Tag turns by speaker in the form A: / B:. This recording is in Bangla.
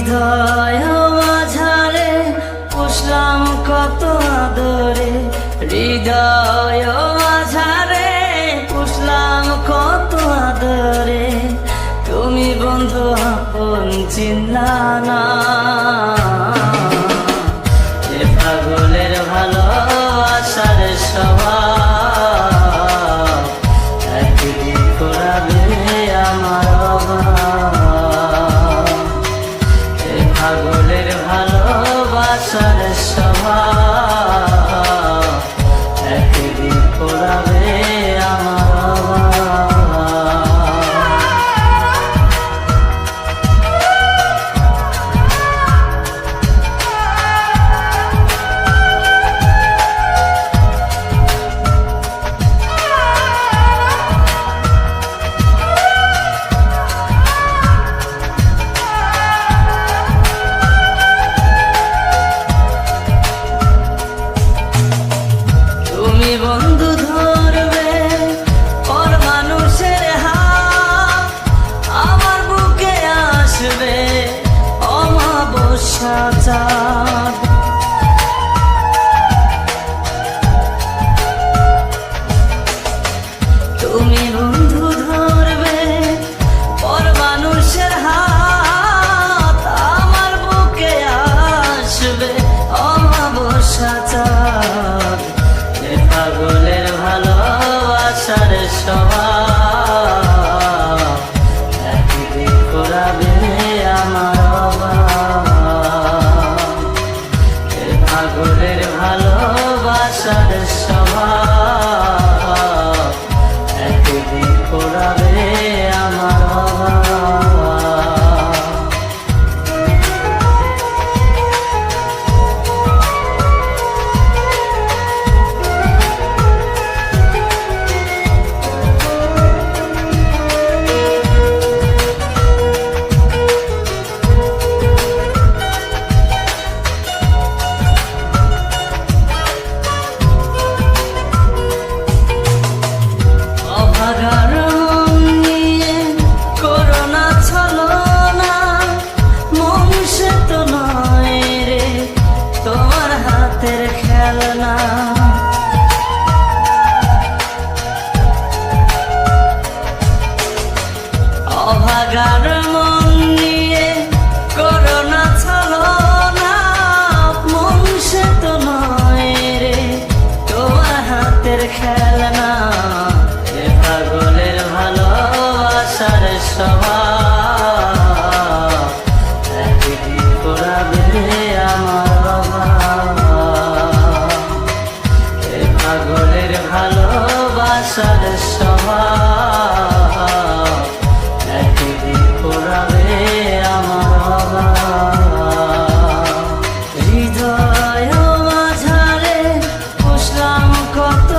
A: হৃদয় মাঝারে পুষলাম কত আদরে, হৃদয় মাঝারে পুষলাম কত আদরে, তুমি বন্ধু আপন চিনলা না। এ পাগলের ভালোবাসার স্বভাব একদিন করাবে আমার অভাব। এ পাগলের ভালোবাসার স্বভাব একদিন করাবে আমার অভাব। বন্ধু ধরবে ওর মানুষের হাত, আমার বুকে আসবে অমাবস্যা চাঁদ। তুমি বন্ধু ধরবে ওর মানুষের হাত, আমার বুকে আসবে অমাবস্যা চাঁদ। পাগলের ভালোবাসার স্বভাব একদিন করাবে আমার অভাব। পাগলের ভালোবাসার স্বভাব একদিন করাবে আমার অভাব। খেলনা অভাগার মন নিয়ে করো না ছলনা, মন সে তো নয় রে তোমার হাতের খেলনা। এ পাগলের ভালোবাসার স্বভাব একদিন করাবে আমার অভাব। পাগলের ভালোবাসার স্বভাব একদিন করাবে আমার অভাব। হৃদয় মাঝারে পুষলাম কত